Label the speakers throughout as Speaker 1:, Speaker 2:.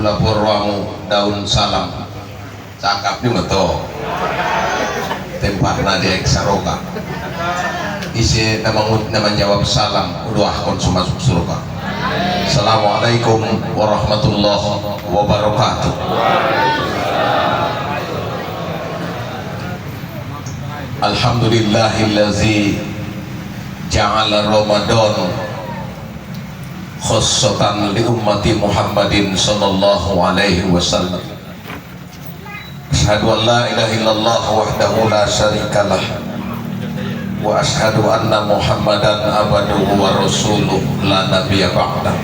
Speaker 1: gula porwamu daun salam cakap ni meto tempatna di eksaroka isi nama jawab salam udah kon masuk surga. Assalamualaikum warahmatullahi wabarakatuh. Alhamdulillahillazi ja'ala Ramadan khussatan li ummati Muhammadin sallallahu alaihi wasallam. Asyhadu an la ilaha illallah wahdahu la syarikalah wa asyhadu anna Muhammadan abduhu wa rasuluh la nabiyya ba'dah.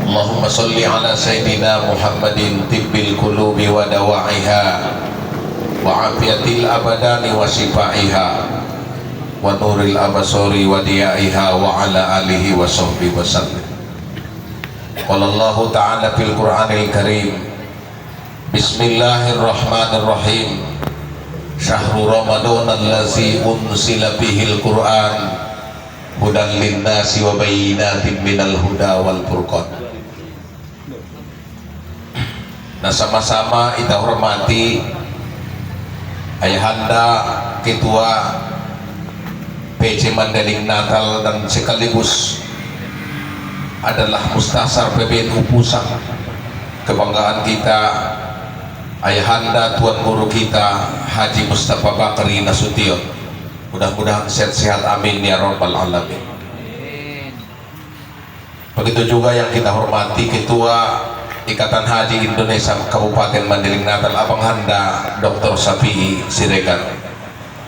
Speaker 1: Allahumma sholli ala sayyidina Muhammadin tibbil qulubi wa dawa'iha wa afiyatil abadani wa shifaiha wa nuril abasori wa diyaiha wa ala alihi wa sahbihi wa sallim. Qala Allah ta'ala fil Qur'anil Karim, Bismillahirrahmanirrahim, Syahrul Ramadan allazi unsila bihil Qur'an hudan linnasi wa bayyinatin minal huda wal furqan. Nah, sama-sama kita hormati Ayahanda Ketua PC Mandailing Natal dan sekaligus adalah Mustasar PBNU Pusat, kebanggaan kita Ayahanda Tuan Guru kita Haji Mustafa Bakri Nasution. Mudah-mudahan sehat-sehat, amin ya rabbal alamin. Begitu juga yang kita hormati Ketua Ikatan Haji Indonesia Kabupaten Mandailing Natal Abang Handa Dr. Safi'i Siregar.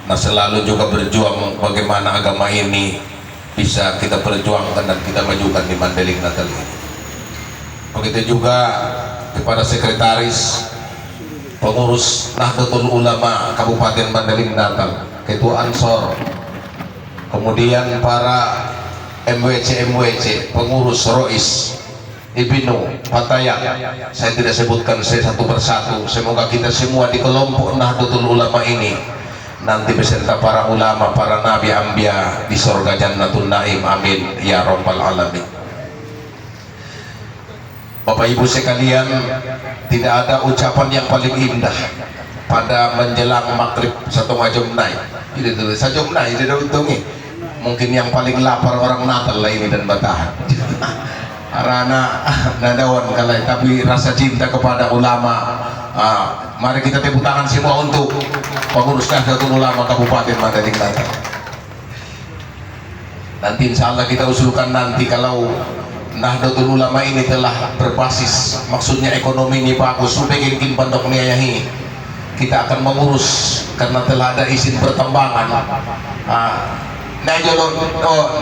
Speaker 1: Nah, selalu juga berjuang bagaimana agama ini bisa kita perjuangkan dan kita majukan di Mandailing Natal ini. Begitu juga kepada sekretaris pengurus Nahdlatul Ulama Kabupaten Mandailing Natal, Ketua Ansor, kemudian para MWC pengurus Rois Ibnu Fatayat, saya tidak sebutkan satu persatu. Semoga kita semua di kelompok Nahdlatul Ulama ini nanti beserta para ulama, para nabi, anbiya di surga Jannatul Naim, amin ya rabbal alamin. Bapak Ibu sekalian, tidak ada ucapan yang paling indah pada menjelang maghrib satu jam naik. Ini tuh satu jam naik, tidak untungi. Mungkin yang paling lapar orang Natal lah ini dan Batahan. Arana nadawan kalai, tapi rasa cinta kepada ulama. Mari kita tepuk tangan semua untuk pengurus Nahdlatul Ulama Kabupaten Mandailing Natal. Nanti insya Allah kita usulkan nanti kalau Nahdlatul Ulama ini telah berbasis, maksudnya ekonomi ini bagus, supaya mungkin pondok niayahi kita akan mengurus karena telah ada izin pertambangan. Nah, jolo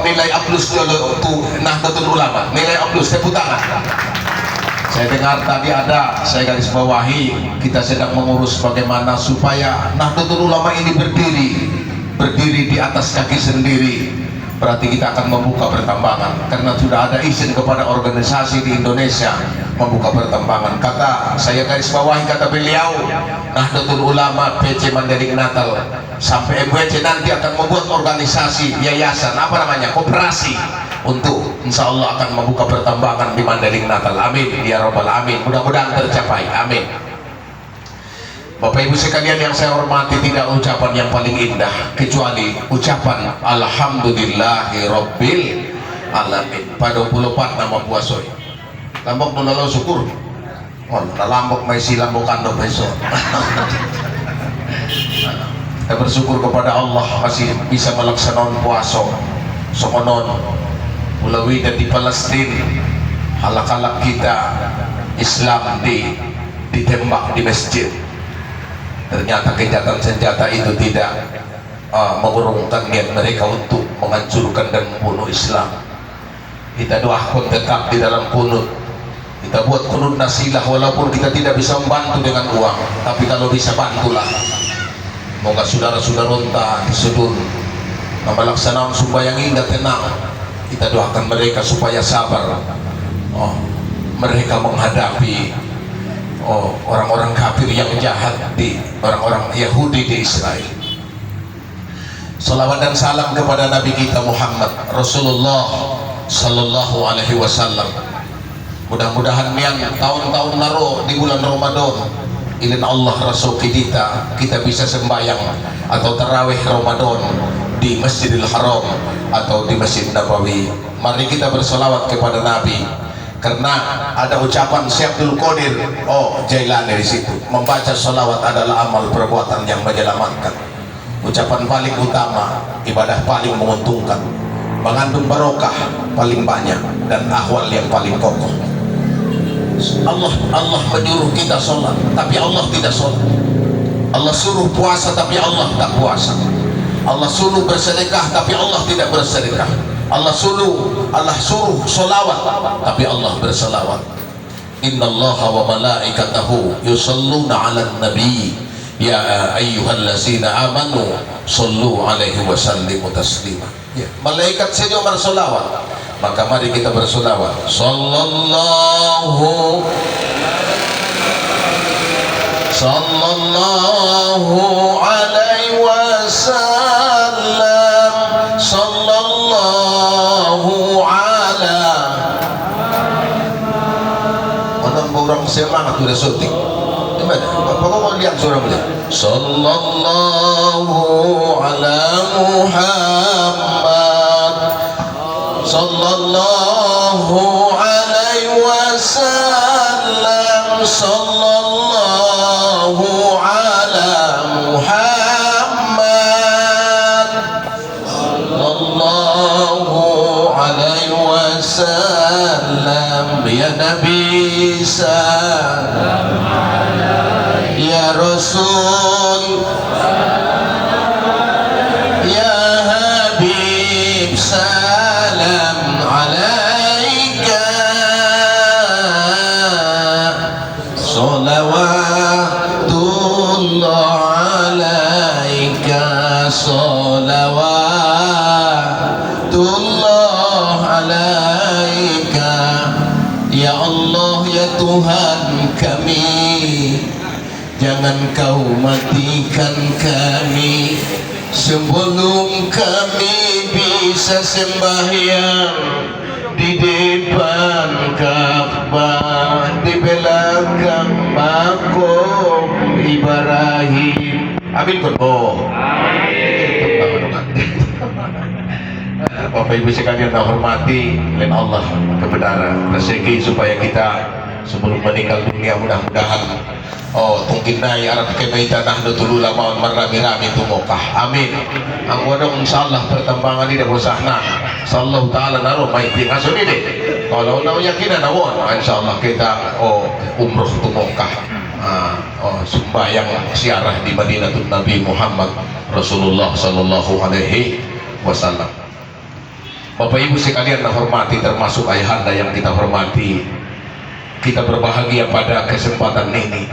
Speaker 1: nilai A+ jolo tuh Nahdlatul Ulama, nilai A+, tepuk tangan. Saya dengar tadi ada, saya garis bawahi, kita sedang mengurus bagaimana supaya Nahdlatul Ulama ini berdiri di atas kaki sendiri. Berarti kita akan membuka pertambangan karena sudah ada izin kepada organisasi di Indonesia membuka pertambangan. Kata saya garis bawahi, kata beliau, Nahdlatul Ulama PC Mandailing Natal sampai MWC nanti akan membuat organisasi yayasan, apa namanya, koperasi untuk insya Allah akan membuka pertambangan di Mandailing Natal, amin ya rabbal alamin. Mudah-mudahan tercapai, amin. Bapak Ibu sekalian yang saya hormati, tidak ucapan yang paling indah kecuali ucapan Alhamdulillahi Rabbil Alamin. Pada 24 nama puasoi lambok nolalo syukur lambok maisi lambok kandok besok. Kita bersyukur kepada Allah masih bisa melaksanakan puasa sokonon ulawi dan di Palestina halak-halak kita Islam ditembak di masjid. Ternyata kejahatan senjata itu tidak mengurungkan niat mereka untuk menghancurkan dan membunuh Islam. Kita doakan tetap di dalam kunut, kita buat kunut nasilah, walaupun kita tidak bisa membantu dengan uang, tapi kalau bisa bantulah. Moga saudara-saudara unta di sudut melaksanakan sembahyang indah tenang, kita doakan mereka supaya sabar. Mereka menghadapi orang-orang kafir yang jahat, di orang-orang Yahudi di Israel. Salawat dan salam kepada Nabi kita Muhammad Rasulullah Sallallahu Alaihi Wasallam. Mudah-mudahan yang tahun-tahun naro di bulan Ramadan ilin Allah rasuki kita bisa sembahyang atau tarawih Ramadan di Masjidil Haram atau di Masjid Nabawi. Mari kita bersolawat kepada Nabi, karena ada ucapan Syekh Abdul Qadir Jailani di situ, membaca solawat adalah amal perbuatan yang menyelamatkan. Ucapan paling utama, ibadah paling menguntungkan, mengandung barokah paling banyak, dan ahwal yang paling kokoh. Allah menyuruh kita sholat, tapi Allah tidak sholat. Allah suruh puasa, tapi Allah tak puasa. Allah suruh bersedekah, tapi Allah tidak bersedekah. Allah suruh sholawat, tapi Allah bersalawat. Innallaha wa malaikatahu yusalluna 'alan nabi ya ayyuhallazina amanu sallu alaihi wa sallimu taslima. Ya, malaikat saja bersolawat, maka mari kita bersolawat. Sallallahu alaihi wasallam, sallallahu ala. Mana orang semangat sudah syuting. Gimana? Apa mau lihat suara beliau? Sallallahu ala Muhammad, sallallahu alaihi wasallam, sallallahu ala Muhammad, sallallahu alaihi wasallam. Ya Nabi salam, ya Rasul, ya Habib salam alaika, salawatullah alaika, salawatullah alaika. Ya Allah, ya Tuhan kami, jangan kau matikan kami sebelum kami bisa sembahyang di depan Ka'bah, di belakang makom Ibrahim. Amin kon. Bapak Ibu sekalian yang hormati oleh Allah, kebenaran rezeki supaya kita sebelum meninggal dunia mudah-mudahan tungkinai arab kemaita nahdlatul ulama marami-rami tumokah. Amin. Ang wadong insyaallah pertambangan ini bosahna sallallahu taala naro maiting aso ini deh. Kalau nau yakinan nawon insyaallah kita umroh tumokah. Sembahyang siarah di Madinatul Nabi Muhammad Rasulullah sallallahu alaihi wasallam. Bapak Ibu sekalian yang hormati, termasuk ayahanda yang kita hormati, kita berbahagia pada kesempatan ini.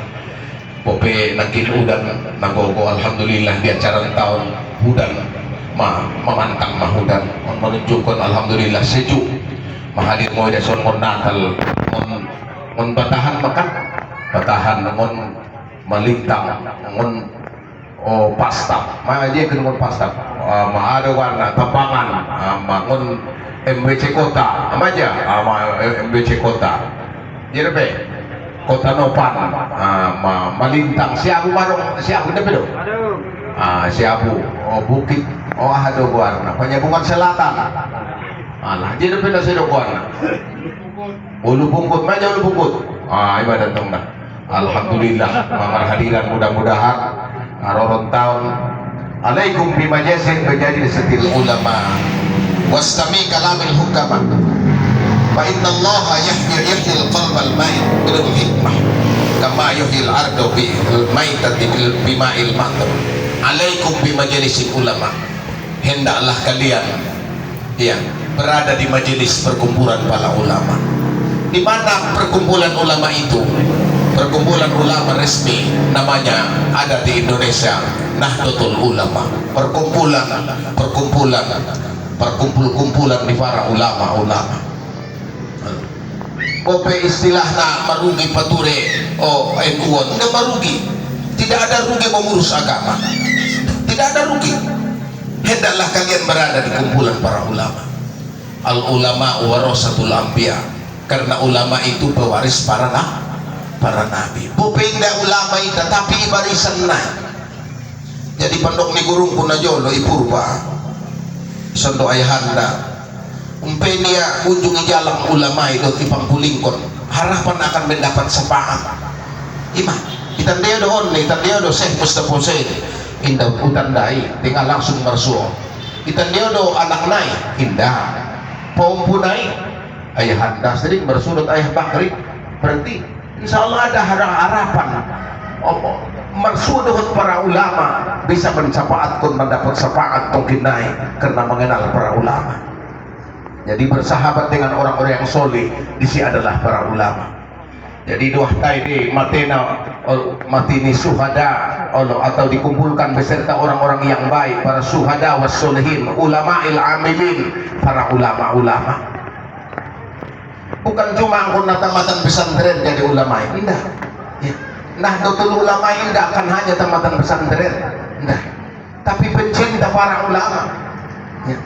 Speaker 1: Bope nakin udan nagogo alhamdulillah di acara tahun hudan memantang mahudan menunjukkan alhamdulillah sejuk mahadir mo da son mon natal mon batahan makan batahan mon malintang mon pasta maaje kun mon pasta maada warna tambangan mangon MBC kota amaja MBC kota jirbe Kota Nopan, malintang siabu marong siabu na bedo. Siabu, bukit, ahado warna, Penyambungan Selatan. Alah, di na bedo sa warna. Ulu bungkut, maja ulu bungkut. Ibadah tong na. Alhamdulillah, mga hadiran mudah-mudahan aroron taon. Alaikum bimajasin menjadi setil ulama. Wastami kalamil hukama. Fa inna Allah yahyi al-qalbal mayt bil hikmah kama yuhyi al-ardu bil maytati bil ma'il matar. Alaikum bi majlis ulama. Hendaklah kalian berada di majelis perkumpulan para ulama. Di mana perkumpulan ulama itu? Perkumpulan ulama resmi namanya ada di Indonesia, Nahdlatul Ulama. Perkumpulan di para ulama-ulama. Kope istilahnya marugi pature NU nggak marugi, tidak ada rugi mengurus agama, tidak ada rugi. Hendaklah kalian berada di kumpulan para ulama. Al ulama warasatul anbiya. karena ulama itu pewaris para nabi. Bupenda ulama itu tapi barisan na. Jadi pondok ni gurung pun najolo ipurba. Sondo ayahanda. Umpenia kunjungi jalan ulama itu ipampulingkon. Harapan akan mendapat syafaat. Ima, itandia do onni, itandia do Syekh Mustafa Hussein. Indah utandai, tinggal langsung mersuo. Itandia do anak nai, indah. Pompunai, ayahanda sering bersurut ayah Bakri. Berarti insya Allah ada harapan. Mersuduhut para ulama bisa mencapaatkan mendapat syafaat mungkinai karena mengenal para ulama. Jadi bersahabat dengan orang-orang yang soleh di sini adalah para ulama. Jadi doa taidi matena matini suhada atau dikumpulkan beserta orang-orang yang baik, para suhada was solehin, ulama'il amilin, para ulama-ulama. Bukan cuma angkun tamatan pesantren jadi ulama, indah. Ya. Nahdlatul Ulama tidak akan hanya tamatan pesantren, nah, tapi pencinta para ulama. Ya.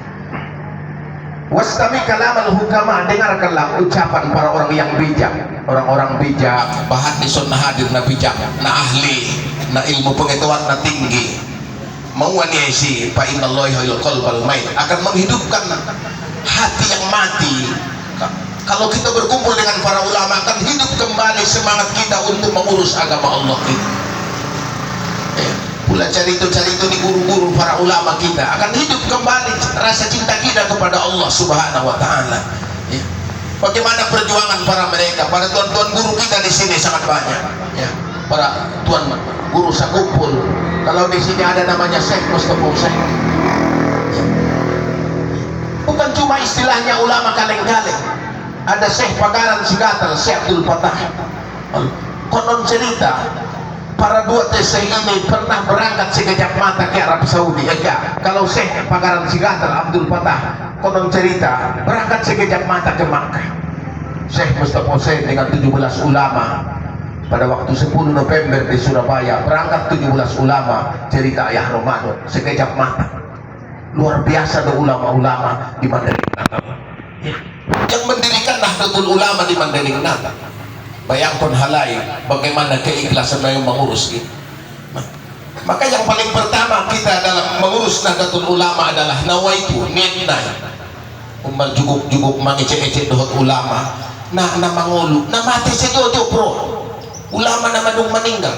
Speaker 1: Wastami kalamal hukama, dengarkanlah ucapan para orang yang bijak, orang-orang bijak. Bahat di sunnah hadir na bijak, na ahli, na ilmu pengetahuan na tinggi. Mawaniasi fa innallaha yuhyil qalbal mait, akan menghidupkan hati yang mati. Kalau kita berkumpul dengan para ulama akan hidup kembali semangat kita untuk mengurus agama Allah kita. Pula carito-carito di guru-guru para ulama kita akan hidup kembali rasa cinta kita kepada Allah Subhanahu wa taala. Ya. Bagaimana perjuangan para mereka, para tuan-tuan guru kita di sini sangat banyak. Ya. Para tuan guru sakumpul. Kalau di sini ada namanya Syekh Mustafa Hussein. Ya. Bukan cuma istilahnya ulama kaleng-kaleng. Ada Syekh Pagaran Sigatal, Syekh Abdul Fatah. Konon cerita para dua Syekh ini pernah berangkat sekejap mata ke Arab Saudi. Ya, kalau Syekh Pagaran Sigatal Abdul Fatah konon cerita berangkat sekejap mata ke Makkah. Syekh Mustafa Hussein dengan 17 ulama pada waktu 10 November di Surabaya berangkat 17 ulama, cerita Ayah Ramadan sekejap mata. Luar biasa ada ulama-ulama di Mandailing Natal. Ya. Yang mendirikan Nahdlatul Ulama di Mandailing Natal. Bayangkan halai bagaimana keikhlasan yang mengurus ini. Maka yang paling pertama kita dalam mengurus Nahdlatul Ulama adalah nawaitu, niatna. Umbal juguk-juguk mangece-ece dohot ulama. Na mangulu, na mati sejojo pro. Ulama na madung meninggal.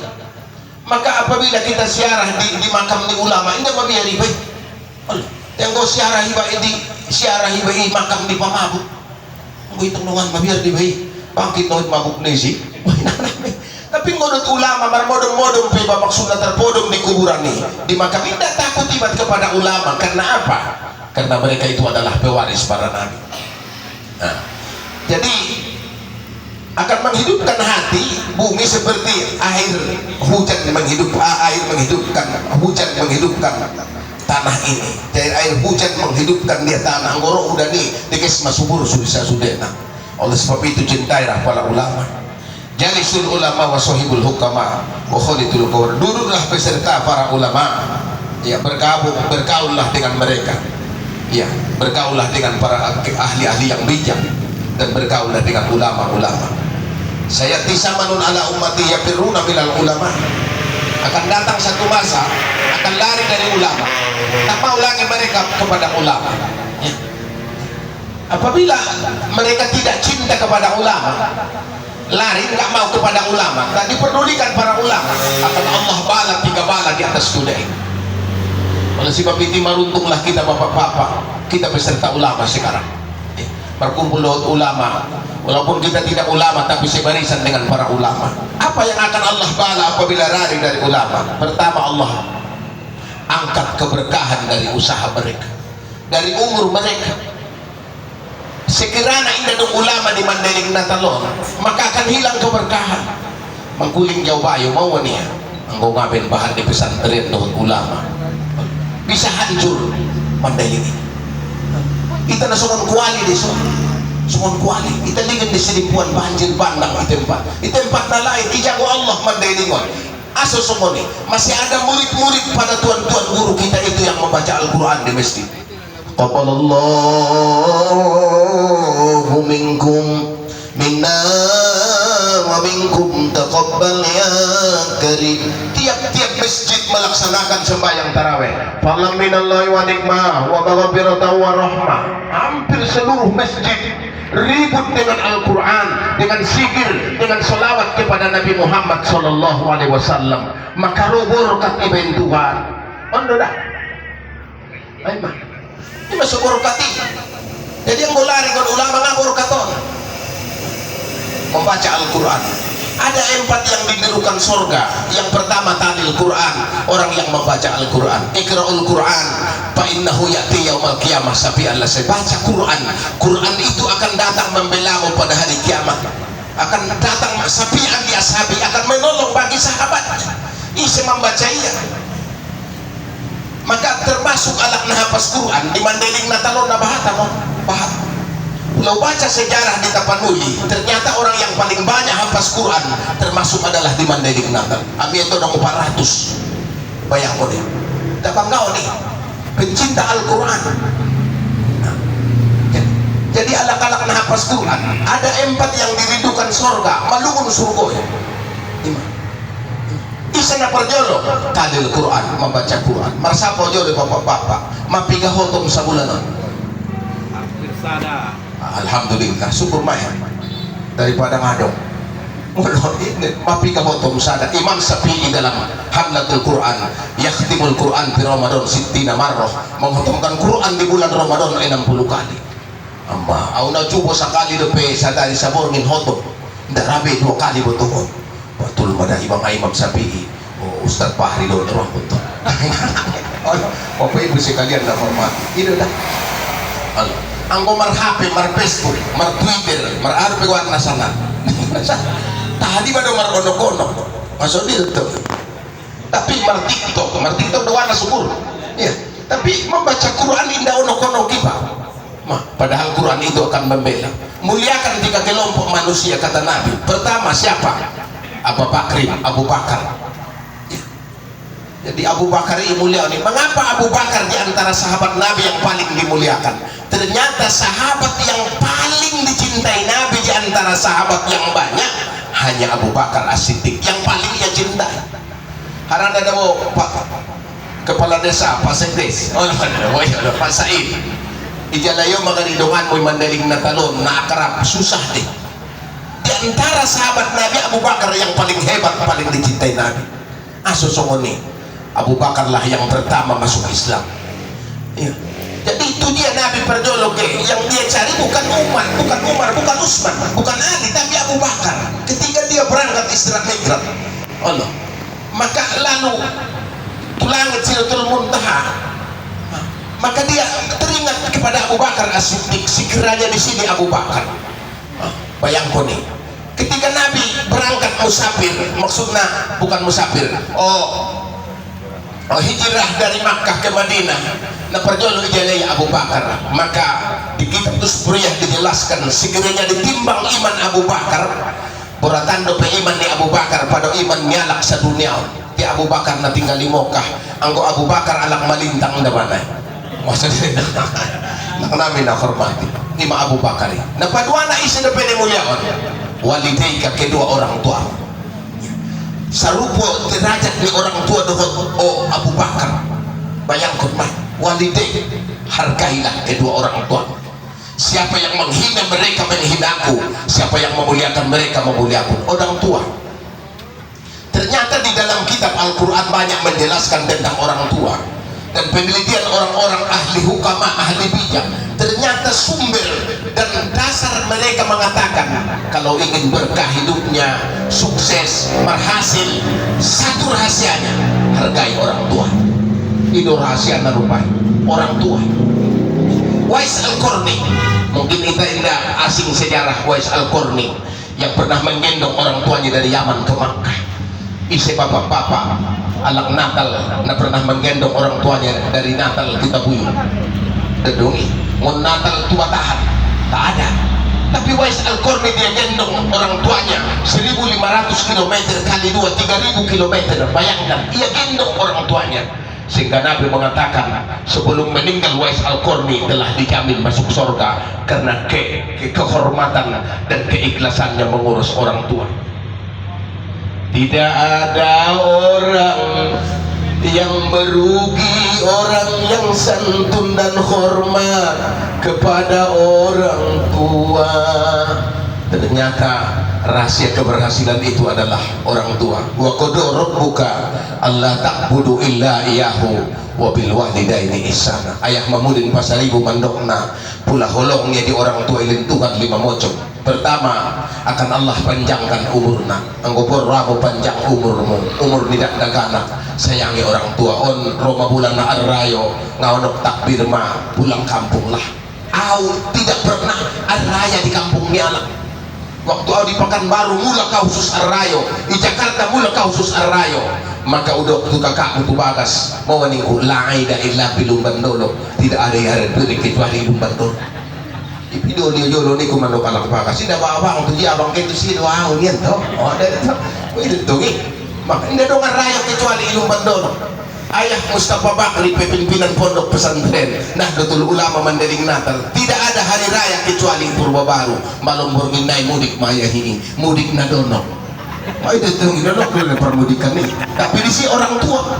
Speaker 1: Maka apabila kita siarah di makam ni ulama, ini mabiari baik. Yang go siarah hiba di makam di pamabuk. Nggo itunggungan mabiar di bayi. Bangkit noit mabuk nisi. Tapi ngodot ulama marmodong-modong pe babak sunat terpodong di kuburan nih. Di makam tidak takut tibat kepada ulama. Karena apa? Karena mereka itu adalah pewaris para nabi. Nah, jadi akan menghidupkan hati bumi seperti air hujan menghidupkan hujan menghidupkan tanah ini. Dari air hujan menghidupkan dia tanah. Ngoro udah nih dikes masubur sudah. Oleh sebab itu cintailah para ulama. Jalisul ulama wa sahibul hukama wa khalitul qawar. Duduklah beserta para ulama. Ya, bergaullah dengan mereka. Ya, bergaullah dengan para ahli-ahli yang bijak dan bergaullah dengan ulama-ulama. Saya tisamanun ala ummati yafiruna minal ulama. Akan datang satu masa akan lari dari ulama. Tak mau lagi mereka kepada ulama. Ya. Apabila mereka tidak cinta kepada ulama, lari nggak mau kepada ulama, tak diperdulikan para ulama, akan Allah bala 3 bala di atas dunia. Oleh sebab itu maruntunglah kita bapak-bapak, kita beserta ulama sekarang. Berkumpul dengan ulama, walaupun kita tidak ulama tapi sebarisan dengan para ulama. Apa yang akan Allah bala apabila lari dari ulama? Pertama, Allah angkat keberkahan dari usaha mereka, dari umur mereka. Sekiranya indah dong ulama di Mandailing Natalon, maka akan hilang keberkahan. Mengkuling jauh bayu mau nih, anggo ngaben bahan di pesantren dengan ulama, bisa hancur Mandailing ini. Kita na sungon kuali di sungon kuali. Kita lingin di selipuan banjir bandang di tempat na lain. Ijago Allah Mandailingon. Aso sungon ni masih ada murid-murid pada tuan-tuan guru kita itu yang membaca Al-Quran di masjid. Qabalallahu minkum minna wa minkum taqabbal ya karim. Tiap-tiap masjid melaksanakan sembahyang tarawih, fadlan minallahi wa nikmah wa maghfiratan wa rahmah. Hampir seluruh masjid ribut dengan Al-Quran, dengan zikir, dengan selawat kepada Nabi Muhammad sallallahu alaihi wasallam. Maka roborkat ibain Tuhan ondo dah ay mah ini masuk borokati. Jadi yang bolari kon ulama ngabur katon membaca Al-Quran. Ada 4 yang dibirukan surga. Yang pertama talil Quran, orang yang membaca Al-Quran. Iqra'ul Quran fa innahu ya'ti yaumal qiyamah. Sapi Allah, saya baca Quran. Quran itu akan datang membelamu pada hari kiamat. Akan datang sapi andi ashabi, akan menolong bagi sahabatnya. Isi membaca ia. Maka termasuk anak nahafaz Quran di Mandeling Natalon na bahata mo. Bahata. Kalau baca sejarah di Tapanuli, ternyata orang yang paling banyak hafaz Quran termasuk adalah di Mandeling Natal. Abi itu ada 400. Bayang ko deh. Dapat kau nih, pencinta Al-Quran. Nah, jadi alak-alak na hafaz Quran, ada 4 yang dirindukan surga, malungun surga ya. Isa na perjolo, talil Quran, membaca Quran. Marsapo jolo bapak-bapak, mapiga hotong sa bulanan. Alhamdulillah, syukur maya daripada ngadong mulut ini mapi kabotom sada Imam Syafi'i dalam Hamlatul Quran yakhtimul Quran di Ramadan 60 marrah, menghutumkan Quran di bulan Ramadan 60 kali. Amma au na cubo sakali depe sadari sabor ngin hotom darabe 2 kali botohon betul pada Imam Syafi'i. Oh, Ustaz Fahri do terus betul. Oh, ibu sekalian dah hormat itu dah Allah. Anggo mar HP, mar Facebook, mar Twitter, mar arpe warna sana. Tadi pada mar ono-ono. Masuk itu. Tapi mar TikTok doa na syukur. Ya, tapi membaca Quran indah ono-ono kipa. Padahal Quran itu akan membela. Muliakan 3 kelompok manusia kata Nabi. Pertama siapa? Abu Bakar. Ya. Jadi Abu Bakar ini mulia nih. Mengapa Abu Bakar di antara sahabat Nabi yang paling dimuliakan? Ternyata sahabat yang paling dicintai Nabi di antara sahabat yang banyak hanya Abu Bakar As-Siddiq yang paling ia cintai. Karena ada Pak Kepala Desa Pak Sekdes, Pak Said. Ijalayo magaridongan mo Mandeling Natalon na akrab susah deh. Di antara sahabat Nabi Abu Bakar yang paling hebat, paling dicintai Nabi. Asusongoni Abu Bakar lah yang pertama masuk Islam. Iya. Jadi itu dia Nabi perjolok yang dia cari bukan Umar, bukan Utsman, bukan Ali, tapi Abu Bakar. Ketika dia berangkat istirahat migrat, Allah, maka lalu tulangit Sidratul Muntaha, maka dia teringat kepada Abu Bakar As-Siddiq. Sekiranya di sini Abu Bakar, bayangkan nih, ketika Nabi berangkat musafir, maksudnya bukan musafir, hijrah dari Makkah ke Madinah. Nah perjolo ijalai Abu Bakar, maka di kitab Tusburiyah dijelaskan sekiranya ditimbang iman Abu Bakar beratan dope iman di Abu Bakar pada iman nyalak sadunia di Abu Bakar na tinggal di Mokkah anggo Abu Bakar alak malintang na mana maksudnya nak namin na hormati ima Abu Bakar na paduana isi dope ni mulyaon walidayka kedua orang tua sarupo derajat ni orang tua dohot Abu Bakar. Bayangkan mah waliday, hargailah kedua orang tua. Siapa yang menghina mereka menghinaku, siapa yang memuliakan mereka memuliakan orang tua. Ternyata di dalam kitab Al-Quran banyak menjelaskan tentang orang tua dan penelitian orang-orang ahli hukama, ahli bijak. Ternyata sumber dan dasar mereka mengatakan kalau ingin berkah hidupnya, sukses, berhasil, satu rahasianya hargai orang tua. Itu rahasia narupai orang tua. Wais Al-Qarni, mungkin kita tidak asing sejarah Wais Al-Qarni yang pernah menggendong orang tuanya dari Yaman ke Makkah. Isi bapak-bapak alak Natal na pernah menggendong orang tuanya dari Natal kita buyut dedungi mau Natal tua tahan tak ada, tapi Wais Al-Qarni dia gendong orang tuanya 1.500 km kali 2 3.000 km. Bayangkan ia gendong orang tuanya sehingga Nabi mengatakan sebelum meninggal Wais Al-Qarni telah dijamin masuk surga karena kehormatan dan keikhlasannya mengurus orang tua. Tidak ada orang yang merugi orang yang santun dan hormat kepada orang tua. Ternyata rahasia keberhasilan itu adalah orang tua. Wa qada rabbuka alla ta'budu illa iyyahu wa bil walidaini ihsana. Ayah mamudin pasaribu mandokna pula holongnya di orang tua ilin Tuhan lima mocong. Pertama, akan Allah panjangkan umurna. Anggopor ramu panjang umurmu, umur tidak dagana. Sayangi orang tua. On Roma bulan na arrayo ngaonok takbir ma pulang kampung lah. Au tidak pernah arraya di kampung niala. Waktu au di Pekanbaru mula kau khusus arrayo, di Jakarta mula kau khusus arrayo. Maka udah tu kakakmu tu bagas mau ningku laida illa bilum bandolo. Tidak ada yang ada kecuali bilum bandolo. Video dia jolo ni kumando kalang bagas. Sida bawa untuk dia abang itu sih doa nian toh. Oh ada tu. Itu tu ni. Maka tidak dong arrayo kecuali bilum bandolo. Ayah Mustafa Bakri pimpinan pondok pesantren Nahdlatul Ulama Mandailing Natal, tidak ada hari raya kecuali Purba Baru malam berminai mudik mayahi mudik nadono. Itu tuh nadono kena permudikan nih. Tapi di sini orang tua,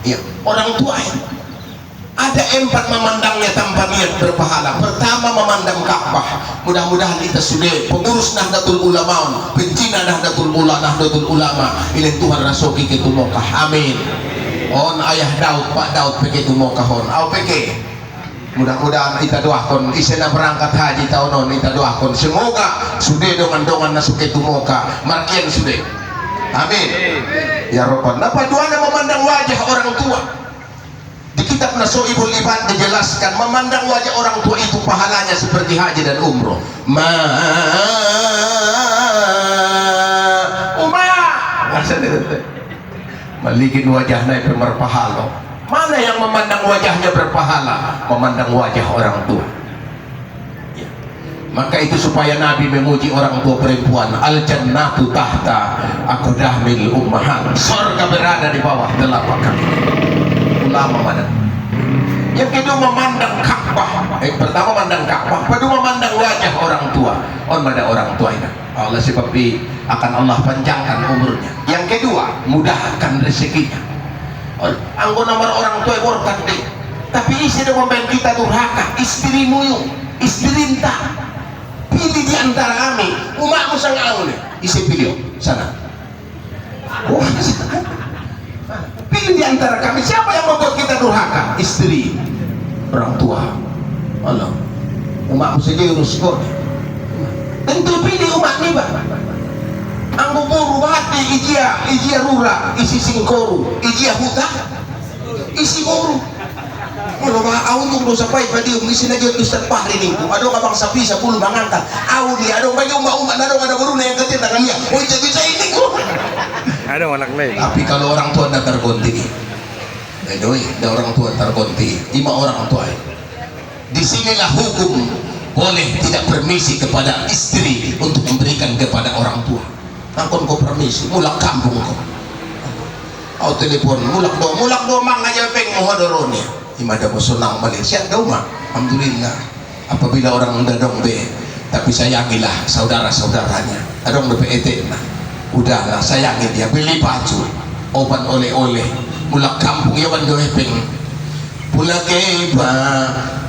Speaker 1: ya orang tua ya. Ada 4 memandangnya tanpa niat berpahala. Pertama memandang Ka'bah. Mudah-mudahan kita sudah pengurus Nahdlatul Ulama, pencina Nahdlatul Ulama. Ini Tuhan Rasoki ke Mekah. Amin. On ayah Daud, Pak Daud pergi tu mau kahon, au pergi. Mudah-mudahan kita doakan, isena berangkat haji tahun ini kita doakan. Semoga sudah dongan-dongan nasuk ke tu muka, markian sudah. Amin. Ya Rabbal. Napa doanya memandang wajah orang tua? Di kitab Nasoibul Ibad dijelaskan memandang wajah orang tua itu pahalanya seperti haji dan umroh. Malikin wajahnya berpahala. Mana yang memandang wajahnya berpahala? Memandang wajah orang tua ya. Maka itu supaya Nabi memuji orang tua perempuan, al jannatu tahta aqdamil ummahat, surga berada di bawah telapak kaki ulama mana. Yang kedua memandang Ka'bah. Pertama memandang Ka'bah, kedua memandang wajah orang tua. On pada orang tua ini Allah sebab akan Allah panjangkan umurnya. Yang kedua mudahkan rezekinya. Anggo nomor orang tua borkan deh. Tapi istri dengan kita durhaka, istrimu yuk, istri entah. Pilih di antara kami, umatmu sang angin. Isi pilih sana. Oh, pilih di antara kami. Siapa yang membuat kita durhaka? Istri, orang tua. Allah, umatmu saja urus kau. Tentu pilih umat ni bah. Anggo buru bati ijia rura isi singkoru ijia huta isi boru. Kalau mah awun dosa pai padium isi na jod Ustaz Fahri ningku. Ado ka bang sapi 10 mangangkat. Awun ni ado bagi umat ado ada beruna yang kecil tangan dia. Oh itu bisa ini ku. Ada anak lain. Tapi kalau orang tua nak tergonti. Doi, ada orang tua tergonti. 5 orang tua. Di sinilah hukum boleh tidak permisi kepada istri untuk memberikan kepada orang tua. Angkon kau permisi, mulak kampung kau. Au telepon, mulak do mang aja peng mohadoronya. Imada musunang Malaysia kau mah. Alhamdulillah. Apabila orang dadong be, tapi sayangilah saudara-saudaranya. Adong be PET nah. Udahlah sayangi dia, beli baju, obat oleh-oleh. Mulak kampung ya ban do peng. Pula keba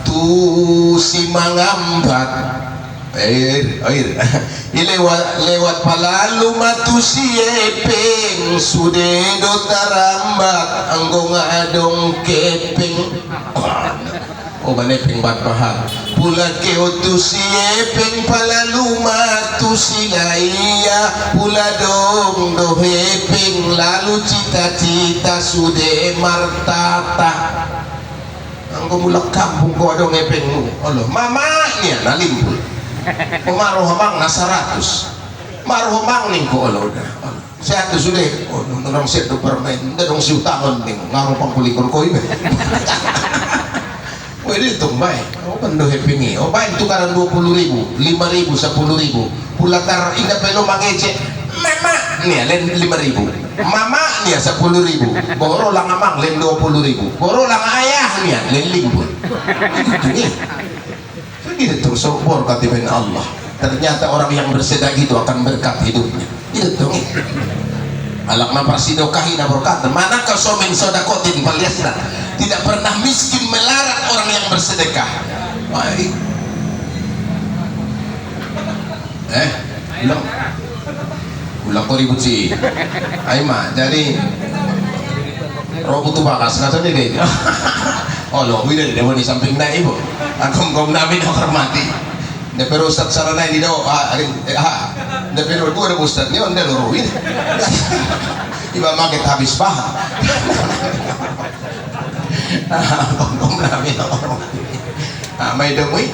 Speaker 1: tu si mangambat. Air lewat palalu matu siepeng sude do tarambat anggo ngadong kepeng oh banepeng bat pahal pula ke tu siepeng palalu matu silaiya pula dong do hepeng lalu cita-cita sude martata anggo mulak kampung ko adong hepengmu Allah mamanya nalimpul Maruh hamang nasa 100 maruh hamang ning ko Allah udah saya tu sudah orang set do permen dadong si utangon ning ngaruh pangkulikon ko ibe pwede itong bay o pando hepingi o bay tukaran 20.000 5.000 10.000 pulatar ina pelo mangece mama nih len 5.000, mama nih 10.000, boro lang amang len 20.000, boro lang ayah nih len 5.000. Itu nih, itu subur katiban Allah. Ternyata orang yang bersedekah itu akan berkat hidupnya. Itu nih. Alak napa sidokahi na berkat. Mana kau somin sodakotin paliasna. Tidak pernah miskin melarat orang yang bersedekah. Baik. Ulang ko ribut sih. Ay ma, jadi robot tu bakas nasa ni deh. Oh lo, wala di mo ni samping na ibo. Akong kom namin ang hormati. De pero ustad saranay di daw de pero ko na ustad niyo anda luruin. Iba makit habis pa. Kom namin ang hormati. May damoy.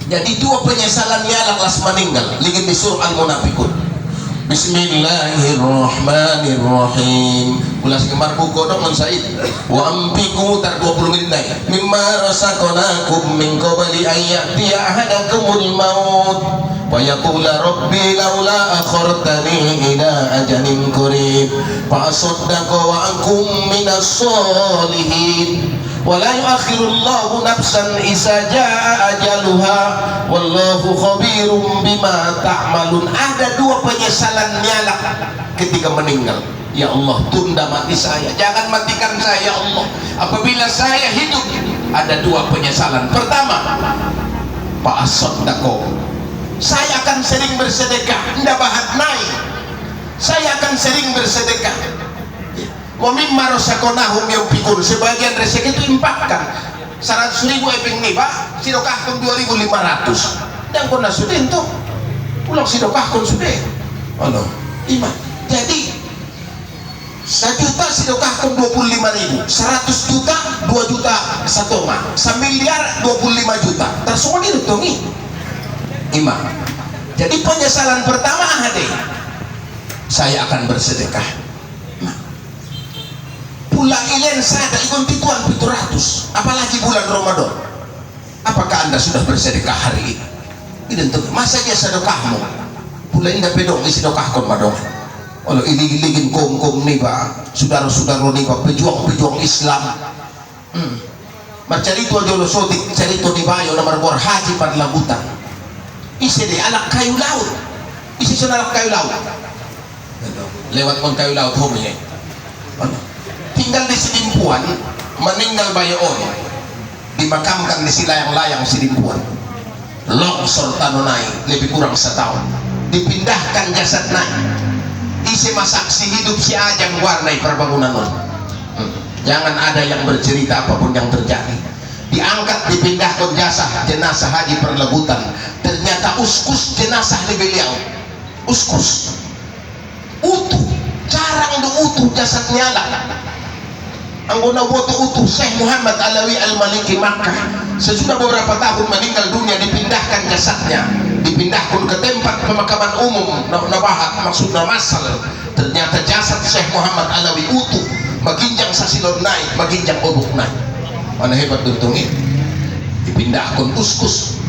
Speaker 1: Jadi dua penyesalan niya las meninggal. Ligin di surah Al-Munafiqun. Bismillahirrahmanirrahim. Ulas kemar buku dong Said. Wa ampiku tar 20 menit naik. Mimma rasaqnakum min qabli an ya'tiya ahadakumul maut wa yaqula rabbi laula akhartani ila ajalin qarib fa asaddaqa wa akum minas solihin. Wala yuakhirullahu nafsan isa jaa ajaluha wallahu khabirum bima ta'malun. Ada dua penyesalan nyala ketika meninggal. Ya Allah, tunda mati saya, jangan matikan saya ya Allah. Apabila saya hidup, ada dua penyesalan. Pertama, Pak Asodako, saya akan sering bersedekah, ndak bahat naik. Saya akan sering bersedekah. Wa mimma rasakonahum yunfikun, sebagian rezeki itu impakkan. 100.000 eping nih Pak, sidokahkan 2.500. Dan kena sudah itu pulang sidokahkan sudah. Oh iman. Jadi 1 juta sidokahkan 25.000, 100 juta 2 juta 1 miliar 25 juta. Tersemua dihitungi. Iman. Jadi penyesalan pertama ada, saya akan bersedekah. Pula ilen saya ikon tituan 700, apalagi bulan Ramadan. Apakah anda sudah bersedekah hari ini? Itu masa dia sedekahmu pula indah pedong isi sedekahkan madong. Kalau iligin kong nih Pak, saudara-saudara nih Pak, pejuang Islam. Marcarito jolo sotik carito di bayo na margor haji padlabutan. Isi di anak kayu laut. Isi anak kayu laut. Lewat kon kayu laut hominya. Tinggal di Sidimpuan, meninggal bayoon, dimakamkan di silayang-layang Sidimpuan. Longsor tanonai lebih kurang setahun, dipindahkan jasad naik. Isi masaksi hidup si ajang warnai perbangunan non. Jangan ada yang bercerita apapun yang terjadi. Diangkat dipindahkan jenazah haji perlebutan. Ternyata uskus jenazah di beliau. Uskus utuh, jarang do utuh jasad nyala. Anggona woto utuh Syekh Muhammad Alawi Al-Maliki Makkah. Sesudah beberapa tahun meninggal dunia, dipindahkan jasadnya, dipindahkan ke tempat pemakaman umum Nabahat, maksudnya masal. Ternyata jasad Syekh Muhammad Alawi utuh, maginjang sasilor naik, maginjang obok naik. Mana hebat untungnya. Dipindahkan uskus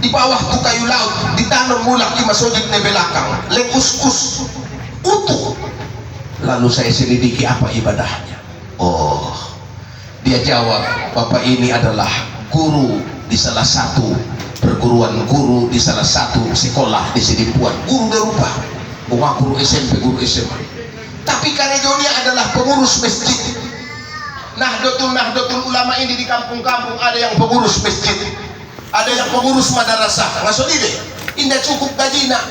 Speaker 1: di bawah tu kayu laut, ditanam mulak di masjid di belakang, leng uskus utuh. Lalu saya selidiki apa ibadahnya. Oh, dia jawab, Bapak ini adalah guru di salah satu perguruan, guru di salah satu sekolah di Sidimpuan, guru derupa, bukan guru SMP, guru SMA. Tapi karena dia adalah pengurus masjid. Nahdlatul Ulama ini di kampung-kampung ada yang pengurus masjid, ada yang pengurus madrasah. Ngasih ide, indah cukup gajina.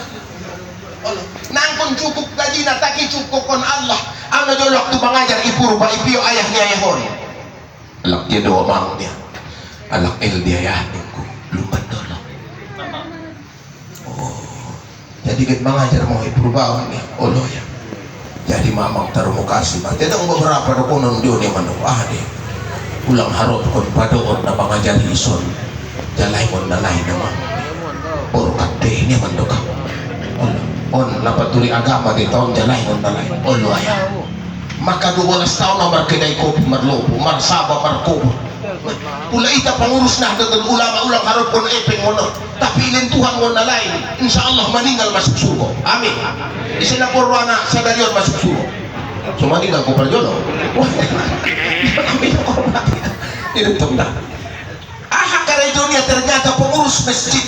Speaker 1: Nangkon cukup gajina, taki cukup kon Allah. Ano jolo waktu mengajar ibu rupa ipio ayahnya ayahon. Alak dia doa mang dia. Alak el dia ya nunggu lumban dolo. Oh, jadi kan mengajar mau ibu rupa nih. Allah ya. Jadi mamang taruh kasih. Tidak beberapa dokunan dia nih mandoa deh. Pulang harap kon padoon na mengajar ison. Jalai mon nalai nama. Orkat deh ini mandoka. On napatuli agama di tahun jalai on nalai. Allah ya. Maka 12 tahun nomor kedai kopi marlopo marsaba markopo Pula ita pengurus Nahdlatul Ulama ulang harap pun epeng mono, tapi ilin Tuhan mo na lain, insya Allah meninggal masuk surga. Amin. Isina porwana sadarion masuk surga. So meninggal ko perjono. Amin. Ini tunda. Karena dunia ternyata pengurus masjid,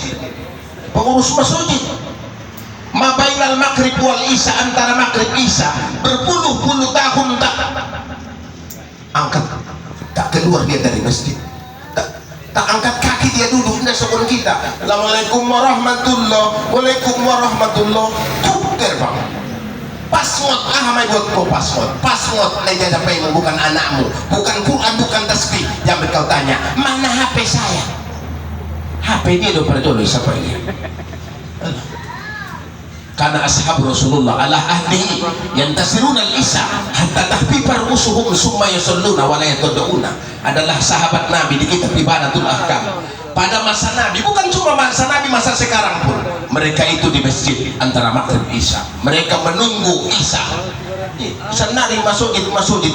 Speaker 1: pengurus masjid. Mabainal maghrib wal isya, antara maghrib isya berpuluh-puluh tahun tak keluar dia dari masjid, tak angkat kaki dia duduk di sekon kita. Assalamualaikum warahmatullah, waalaikum warahmatullah. Terbang pasmot, mai buat kau pasmot leja sampai bukan anakmu, bukan Quran, bukan tasbih. Jangan kau tanya mana HP saya, HP dia udah pada dulu siapa ini. Karena ashab Rasulullah ala ahdihi yantasiruna al-isya hatta tahfifar rusuhum summa yusalluna wa la yatad'una, adalah sahabat Nabi di kitab Ibanatul Ahkam. Pada masa Nabi, bukan cuma masa Nabi, masa sekarang pun mereka itu di masjid antara maghrib isya, mereka menunggu isya. Senari masuk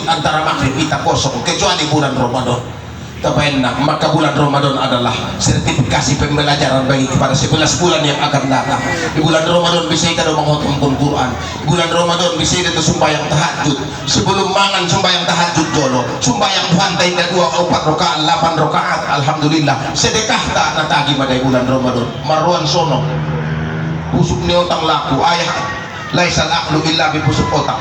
Speaker 1: antara maghrib kita kosong kecuali bulan Ramadan. Enak, maka bulan Ramadan adalah sertifikasi pembelajaran bagi kepada 11 bulan yang akan datang. Di bulan Ramadan bisa kita menghukumkan Quran. Di bulan Ramadan bisa kita sembahyang tahajud. Sebelum mangan sembahyang tahajud dulu. Sembahyang pantai 2 4 rakaat 8 rakaat. Alhamdulillah. Sedekah tak natagi pada bulan Ramadan. Marwan sono. Busuk ni otang laku ayah. Laisal aqlu illa bi pusuk otak.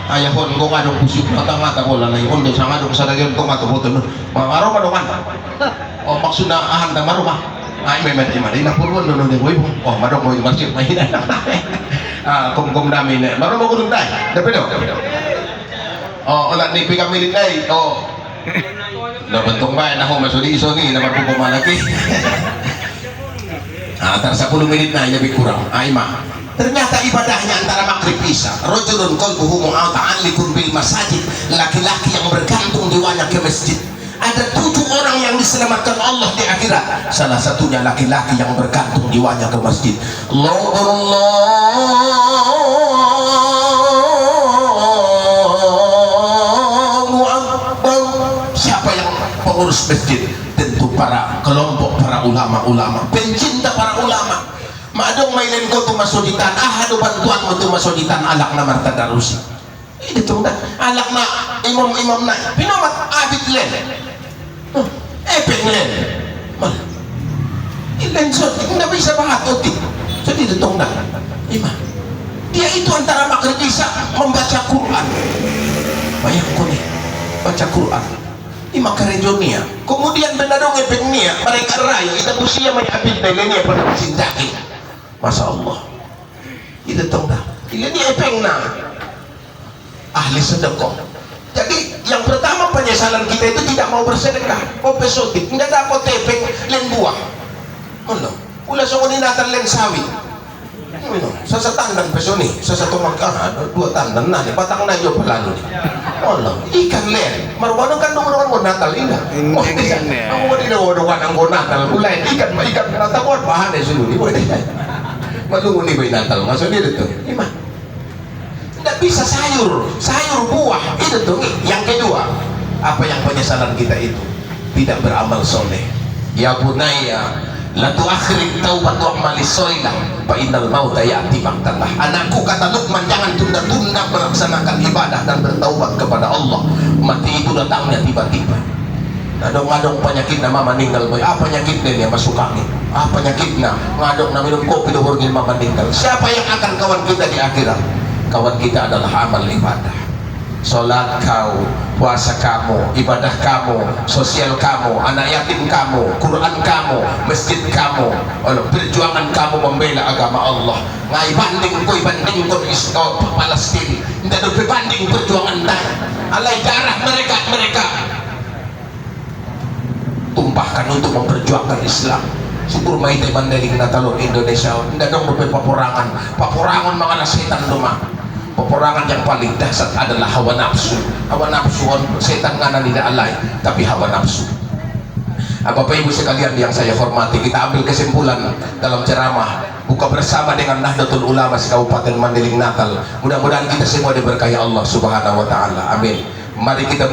Speaker 1: Ayah pun kau ngadong pusuk otak mata bola na yun. Sa ngadong sa dayon kau ngato boton. Maro madoman. Oh maksudna ahan ta maruma. Ay may madi na purwon no ni boy. Oh madong mo masjid mahina. Kum dami ne. Maro mo gudong dai. Dapedo. Oh ulat ni pikamilin dai. Oh. Nabentong ba na ho masudi iso ni na magpo malaki. Tar 10 menit na lebih kurang. Ay ma. Ternyata ibadahnya antara maghrib isya. Rajulun qalbuhu mu'ata'alliqun bil masajid, laki-laki yang bergantung jiwanya ke masjid. Ada 7 orang yang diselamatkan Allah di akhirat. Salah satunya laki-laki yang bergantung jiwanya ke masjid. Allahu Akbar. Siapa yang pengurus masjid? Tentu para kelompok para ulama-ulama, pencinta para ulama. Madong may len ko tumasuditan, ahado bantuan mo tumasuditan alak na martadarusi. Ito na, alak na imam na, pinamat abit len. Epeng len. Ilen so, hindi bisa bahatot. So dito tong na. Ima. Dia itu antara maghrib isya membaca Quran. Bayang ko nih, baca Quran. Ima karejo niya. Kemudian benadong epeng niya, mereka raya, kita usia may abit na niya pada sindaki. Masya Allah, itu tahu dah. Ini epeng na ahli sedekah. Jadi yang pertama penyesalan kita itu tidak mau bersedekah. Pesotik tidak dapat epeng len buah. Mana? Ulah songoni natal len sawi. Sasa tandan pesoni, sasa tumakan 2 tandan na, batang na yo pelalo. Allah, ikan len. Marwano kan nomor mo natal ina. Oh, aku mau dinawadukan ang natal. Ulay ikan natawan bahan ay sululi mo. Malungun ni bay natal, maksud dia itu. Gimana? Tidak bisa sayur buah. Itu tuh. Yang kedua, apa yang penyesalan kita itu? Tidak beramal soleh. Ya bunaya, la tu'akhir taubat wa amali soleh, fa innal mauta ya'ti baqtalah. Anakku, kata Luqman, jangan tunda-tunda melaksanakan ibadah dan bertaubat kepada Allah. Mati itu datangnya tiba-tiba. Ngadong penyakit nama meninggal boy. Apa penyakitnya dia masuk angin? Apa penyakitnya ngadong na minum kopi dohor gil meninggal. Siapa yang akan kawan kita di akhirat? Kawan kita adalah amal ibadah. Salat kau, puasa kamu, ibadah kamu, sosial kamu, anak yatim kamu, Quran kamu, masjid kamu, perjuangan kamu membela agama Allah. Ngai banding kon Israel Palestina. Tidak ada berbanding perjuangan dah. Alai darah mereka tumpahkan untuk memperjuangkan Islam. Syukur mai teh mandaling natalon Indonesia. Tidak dong rupai paporangan mga setan rumah. Paporangan yang paling dahsyat adalah hawa nafsu. Hawa nafsu setan ngana tidak alay, tapi hawa nafsu. Bapak Ibu sekalian yang saya hormati, kita ambil kesimpulan dalam ceramah buka bersama dengan Nahdlatul Ulama Kabupaten Mandailing Natal. Mudah-mudahan kita semua diberkahi Allah Subhanahu wa taala. Amin. Mari kita